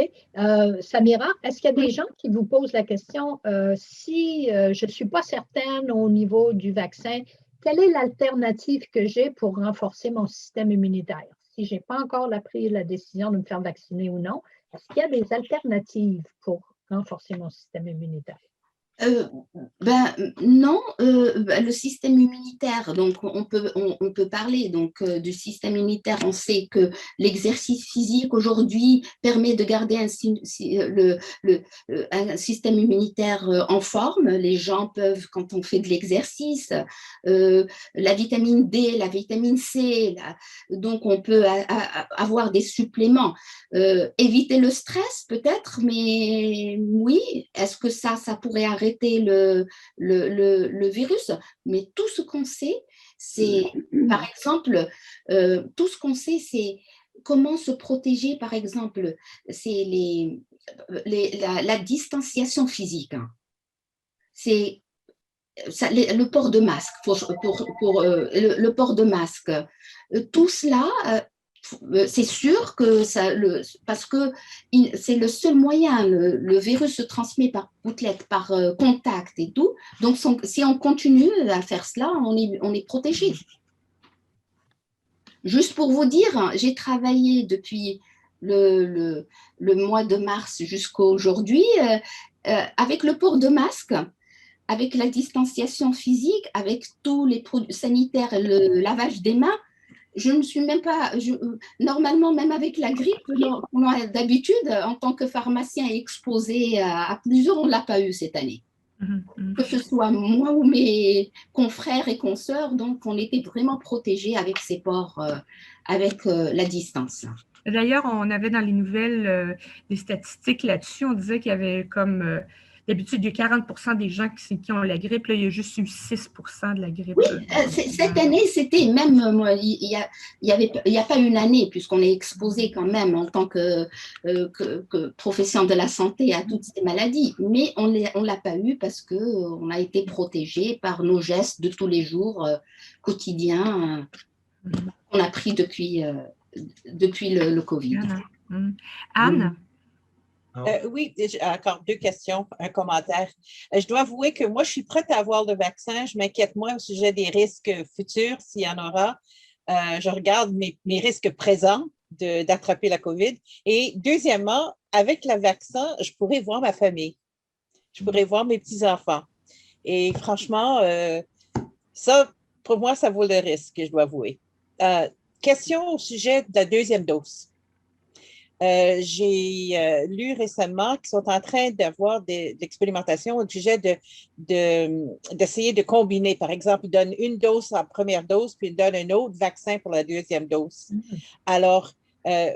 Samira, est-ce qu'il y a des gens qui vous posent la question, si je ne suis pas certaine au niveau du vaccin, quelle est l'alternative que j'ai pour renforcer mon système immunitaire? Si je n'ai pas encore pris la décision de me faire vacciner ou non, est-ce qu'il y a des alternatives pour renforcer mon système immunitaire? Non, le système immunitaire, donc on peut parler donc du système immunitaire. On sait que l'exercice physique aujourd'hui permet de garder un système immunitaire en forme. Les gens peuvent, quand on fait de l'exercice, la vitamine D, la vitamine C, donc on peut avoir des suppléments. Éviter le stress peut-être, mais oui, est-ce que ça pourrait arrêter le virus? Mais tout ce qu'on sait, c'est, par exemple, tout ce qu'on sait, c'est comment se protéger, par exemple, c'est la distanciation physique. C'est le port de masque, le port de masque. Tout cela, c'est sûr que parce que c'est le seul moyen, le virus se transmet par gouttelette, par contact et tout. Donc, si on continue à faire cela, on est protégé. Juste pour vous dire, j'ai travaillé depuis le mois de mars jusqu'à aujourd'hui avec le port de masque, avec la distanciation physique, avec tous les produits sanitaires, le lavage des mains. Je ne suis même pas, normalement, même avec la grippe, d'habitude, en tant que pharmacien exposé à plusieurs, on ne l'a pas eu cette année. Que ce soit moi ou mes confrères et consoeurs, donc on était vraiment protégés avec ces ports, avec la distance. D'ailleurs, on avait dans les nouvelles des statistiques là-dessus, on disait qu'il y avait comme... D'habitude, il y a 40% des gens qui ont la grippe. Là, il y a juste eu 6% de la grippe. Oui, cette année, c'était même, il n'y a pas une année, puisqu'on est exposé quand même en tant que professionnel de la santé à toutes ces maladies. Mais on ne l'a pas eu parce qu'on a été protégé par nos gestes de tous les jours quotidiens qu'on a pris depuis le Covid. Anne? Oui, j'ai encore 2 questions, un commentaire. Je dois avouer que moi, je suis prête à avoir le vaccin. Je m'inquiète moins au sujet des risques futurs, s'il y en aura. Je regarde mes risques présents d'attraper la COVID. Et deuxièmement, avec le vaccin, je pourrais voir ma famille. Je pourrais voir mes petits-enfants. Et franchement, ça, pour moi, ça vaut le risque, je dois avouer. Question au sujet de la 2e dose. J'ai lu récemment qu'ils sont en train d'avoir de l'expérimentation au sujet d'essayer de combiner. Par exemple, ils donnent une dose en première dose, puis ils donnent un autre vaccin pour la deuxième dose. Alors,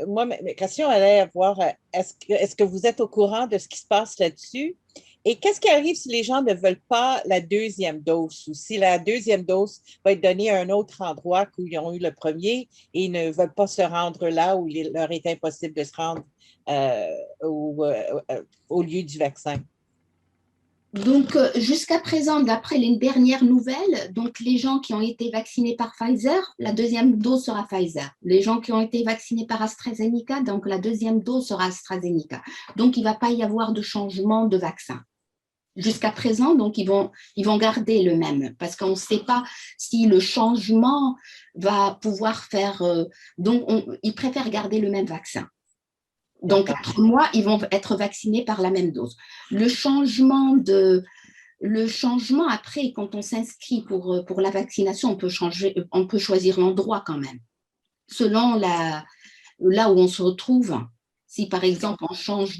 moi, ma question allait avoir, est-ce que vous êtes au courant de ce qui se passe là-dessus? Et qu'est-ce qui arrive si les gens ne veulent pas la deuxième dose ou si la deuxième dose va être donnée à un autre endroit où ils ont eu le premier et ils ne veulent pas se rendre là où il leur est impossible de se rendre au lieu du vaccin? Donc, jusqu'à présent, d'après les dernières nouvelles, donc les gens qui ont été vaccinés par Pfizer, la deuxième dose sera Pfizer. Les gens qui ont été vaccinés par AstraZeneca, donc la deuxième dose sera AstraZeneca. Donc, il ne va pas y avoir de changement de vaccin. Jusqu'à présent, donc, ils vont garder le même parce qu'on ne sait pas si le changement va pouvoir faire… donc, ils préfèrent garder le même vaccin. Donc, 4 mois, ils vont être vaccinés par la même dose. Le changement après, quand on s'inscrit pour la vaccination, on peut choisir l'endroit quand même. Selon là où on se retrouve, si par exemple on change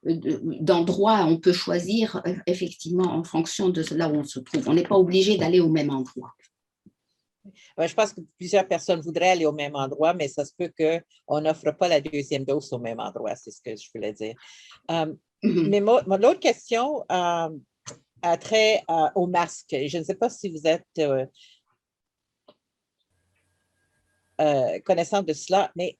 d'endroit, on peut choisir effectivement en fonction de là où on se trouve. On n'est pas obligé d'aller au même endroit. Je pense que plusieurs personnes voudraient aller au même endroit, mais ça se peut qu'on n'offre pas la deuxième dose au même endroit, c'est ce que je voulais dire. Mais l'autre question a trait au masque. Je ne sais pas si vous êtes connaissant de cela, mais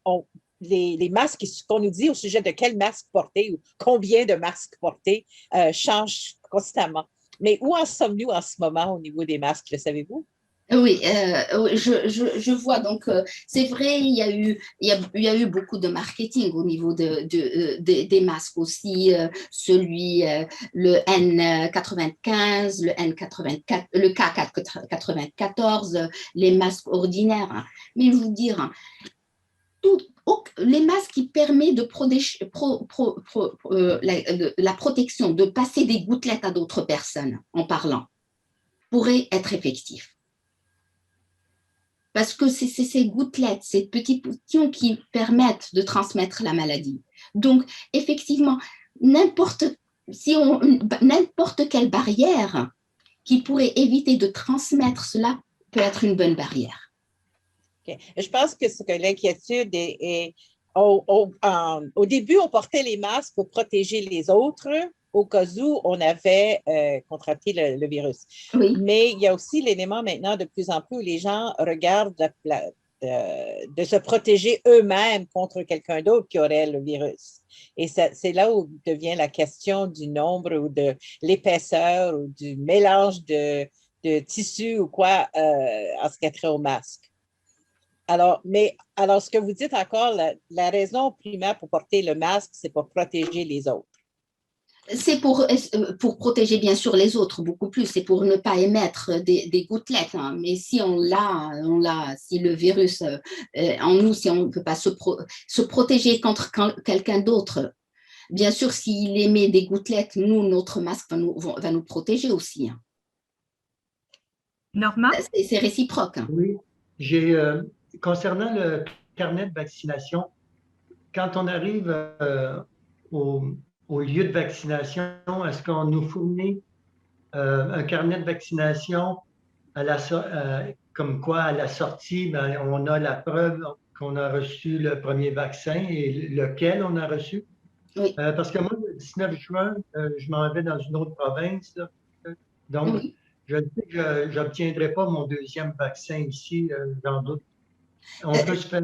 les masques, ce qu'on nous dit au sujet de quel masque porter ou combien de masques porter change constamment. Mais où en sommes-nous en ce moment au niveau des masques, le savez-vous? Oui, je vois. Donc, c'est vrai, il y a eu beaucoup de marketing au niveau des masques aussi. Le N95, le N84, le K94, les masques ordinaires. Hein. Mais je vous dire, les masques qui permettent de protéger, la protection, de passer des gouttelettes à d'autres personnes en parlant, pourraient être effectifs. Parce que c'est ces gouttelettes, ces petits boutons qui permettent de transmettre la maladie. Donc, effectivement, n'importe quelle barrière qui pourrait éviter de transmettre cela peut être une bonne barrière. Okay. Je pense que l'inquiétude est au début, on portait les masques pour protéger les autres au cas où on avait contracté le virus. Oui. Mais il y a aussi l'élément maintenant de plus en plus où les gens regardent de se protéger eux-mêmes contre quelqu'un d'autre qui aurait le virus. Et c'est là où devient la question du nombre ou de l'épaisseur ou du mélange de tissus ou quoi en ce qui a trait au masque. Alors, ce que vous dites encore, la raison primaire pour porter le masque, c'est pour protéger les autres. C'est pour protéger bien sûr les autres, beaucoup plus. C'est pour ne pas émettre des gouttelettes. Hein. Mais si si le virus en nous, si on ne peut pas se protéger contre quelqu'un d'autre, bien sûr, s'il émet des gouttelettes, notre masque va nous protéger aussi. Hein. Normand? C'est réciproque. Hein. Oui, concernant le carnet de vaccination, quand on arrive au lieu de vaccination, est-ce qu'on nous fournit un carnet de vaccination comme quoi à la sortie, on a la preuve qu'on a reçu le premier vaccin et lequel on a reçu? Oui. Parce que moi, le 19 juin, je m'en vais dans une autre province. Là. Donc, oui. Je sais que je n'obtiendrai pas mon deuxième vaccin ici, j'en doute. On peut se faire…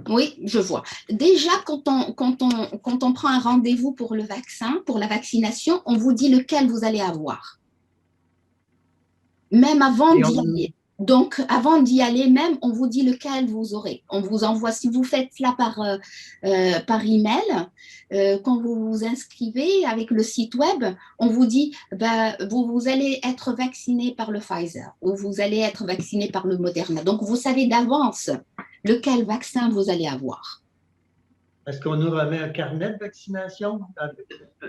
Oui, je vois. Déjà, quand on prend un rendez-vous pour le vaccin, pour la vaccination, on vous dit lequel vous allez avoir. Même avant d'y aller. Donc, avant d'y aller, même, on vous dit lequel vous aurez. On vous envoie, si vous faites cela par email, quand vous vous inscrivez avec le site web, on vous dit, vous allez être vacciné par le Pfizer ou vous allez être vacciné par le Moderna. Donc, vous savez d'avance lequel vaccin vous allez avoir. Est-ce qu'on nous remet un carnet de vaccination?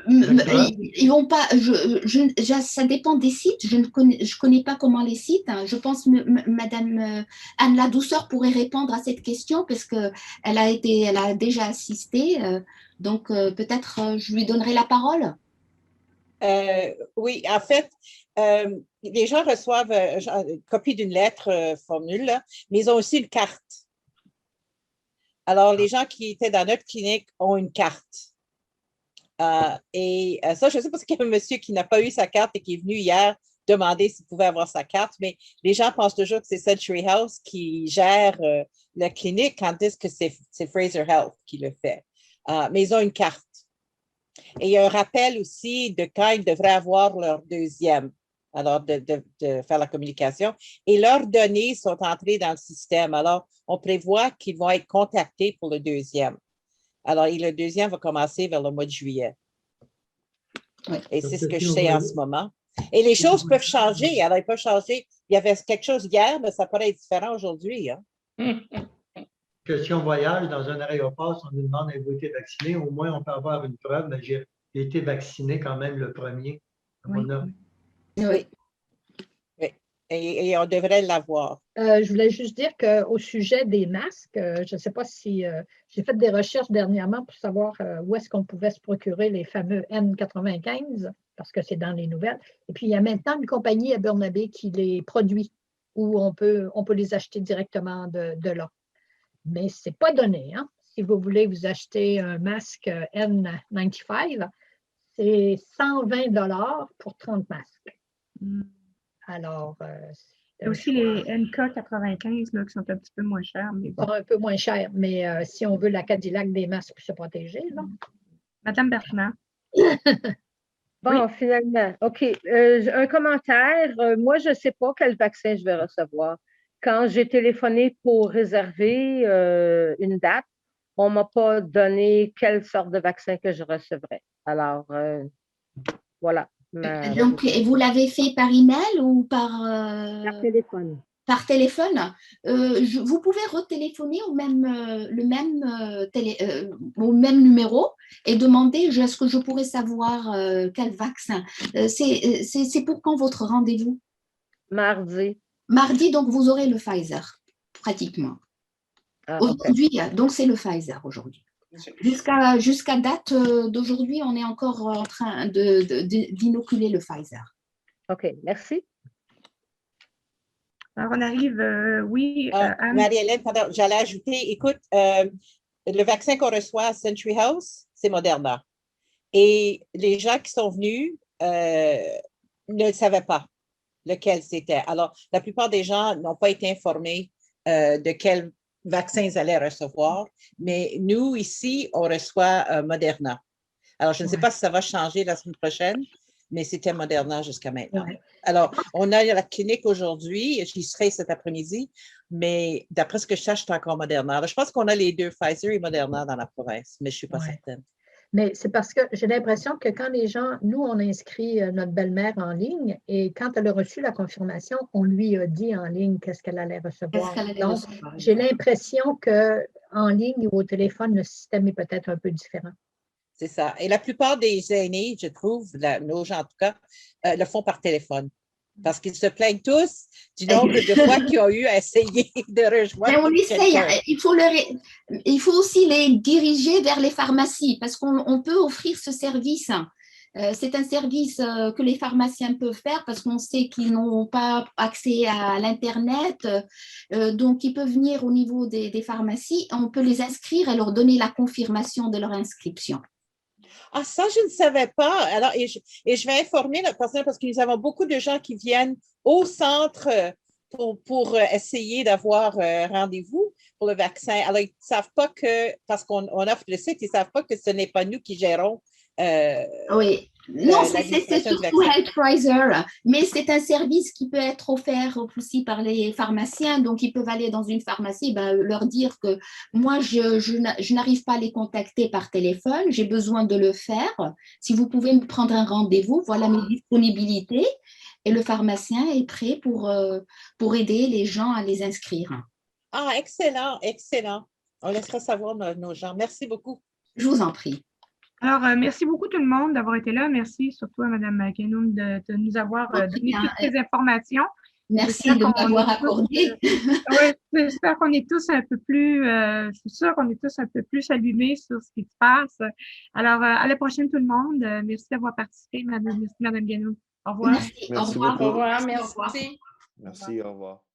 Ils vont pas, ça dépend des sites. Je connais pas comment les sites. Hein. Je pense Madame Anne Ladouceur pourrait répondre à cette question parce que elle a déjà assisté. Donc peut-être je lui donnerai la parole. Oui, en fait, les gens reçoivent une copie d'une lettre formule, là, mais ils ont aussi une carte. Alors, les gens qui étaient dans notre clinique ont une carte. Et ça, je sais pas qu'il y a un monsieur qui n'a pas eu sa carte et qui est venu hier demander s'il pouvait avoir sa carte, mais les gens pensent toujours que c'est Century House qui gère la clinique, tandis que c'est Fraser Health qui le fait. Mais ils ont une carte. Et il y a un rappel aussi de quand ils devraient avoir leur deuxième, alors de faire la communication. Et leurs données sont entrées dans le système. Alors, on prévoit qu'ils vont être contactés pour le deuxième. Alors, le deuxième va commencer vers le mois de juillet. Oui. Et c'est ce que je sais en ce moment. Et les choses peuvent changer. Alors, ils peuvent changer. Il y avait quelque chose hier, mais ça pourrait être différent aujourd'hui. Hein? Question voyage, dans un aéroport, si on nous demande avez-vous été vacciné, au moins on peut avoir une preuve, mais j'ai été vacciné quand même le premier. Oui. Oui. Et on devrait l'avoir. Je voulais juste dire qu'au sujet des masques, je ne sais pas si j'ai fait des recherches dernièrement pour savoir où est-ce qu'on pouvait se procurer les fameux N95, parce que c'est dans les nouvelles. Et puis, il y a maintenant une compagnie à Burnaby qui les produit, où on peut les acheter directement de là. Mais ce n'est pas donné. Hein? Si vous voulez vous acheter un masque N95, c'est 120 $ pour 30 masques. Alors, il y a aussi les NK95 là, qui sont un petit peu moins chers. Mais bon. Un peu moins chers, mais si on veut la Cadillac des masques pour se protéger. Là. Madame Bertrand. Bon, oui. Finalement, OK. Un commentaire. Moi, je ne sais pas quel vaccin je vais recevoir. Quand j'ai téléphoné pour réserver une date, on ne m'a pas donné quelle sorte de vaccin que je recevrais. Alors, voilà. Donc, et vous l'avez fait par email ou par téléphone? Par téléphone. Vous pouvez retéléphoner au même numéro et demander est-ce que je pourrais savoir quel vaccin. C'est pour quand votre rendez-vous? Mardi. Mardi, donc vous aurez le Pfizer, pratiquement. Aujourd'hui, okay. Donc c'est le Pfizer aujourd'hui. Jusqu'à date d'aujourd'hui, on est encore en train d'inoculer le Pfizer. OK, merci. Alors, on arrive, oui. Marie-Hélène, j'allais ajouter, écoute, le vaccin qu'on reçoit à Century House, c'est Moderna. Et les gens qui sont venus ne savaient pas lequel c'était. Alors, la plupart des gens n'ont pas été informés de quel vaccin ils allaient recevoir, mais nous, ici, on reçoit Moderna. Alors, je ne sais pas si ça va changer la semaine prochaine, mais c'était Moderna jusqu'à maintenant. Ouais. Alors, on a la clinique aujourd'hui, j'y serai cet après-midi, mais d'après ce que je sache, c'est encore Moderna. Alors, je pense qu'on a les deux, Pfizer et Moderna dans la province, mais je ne suis pas certaine. Mais c'est parce que j'ai l'impression que quand les gens, nous, on inscrit notre belle-mère en ligne et quand elle a reçu la confirmation, on lui a dit en ligne qu'est-ce qu'elle allait recevoir. Donc, j'ai l'impression qu'en ligne ou au téléphone, le système est peut-être un peu différent. C'est ça. Et la plupart des aînés, je trouve, nos gens en tout cas, le font par téléphone. Parce qu'ils se plaignent tous du nombre de fois qu'ils ont eu à essayer de rejoindre. Mais on essaye. Il faut aussi les diriger vers les pharmacies parce qu'on peut offrir ce service. C'est un service que les pharmaciens peuvent faire parce qu'on sait qu'ils n'ont pas accès à l'Internet. Donc, ils peuvent venir au niveau des pharmacies. On peut les inscrire et leur donner la confirmation de leur inscription. Ah, ça, je ne savais pas. Alors, et je vais informer la personne parce que nous avons beaucoup de gens qui viennent au centre pour essayer d'avoir rendez-vous pour le vaccin. Alors, ils ne savent pas que, parce qu'on offre le site, ils ne savent pas que ce n'est pas nous qui gérons. Oui, non, c'est surtout Healthriser, mais c'est un service qui peut être offert aussi par les pharmaciens. Donc, ils peuvent aller dans une pharmacie, leur dire que moi, je n'arrive pas à les contacter par téléphone, j'ai besoin de le faire. Si vous pouvez me prendre un rendez-vous, voilà mes disponibilités. Et le pharmacien est prêt pour aider les gens à les inscrire. Ah, excellent, excellent. On laissera savoir nos gens. Merci beaucoup. Je vous en prie. Alors, merci beaucoup tout le monde d'avoir été là. Merci surtout à Mme Guénoun de nous avoir donné toutes ces informations. Merci de m'avoir accordé. Oui, j'espère qu'on est tous un peu plus, je suis sûre qu'on est tous un peu plus allumés sur ce qui se passe. Alors, à la prochaine tout le monde. Merci d'avoir participé, Mme Guénoun. Au revoir. Merci. Au revoir. Au revoir. Merci. Merci, au revoir.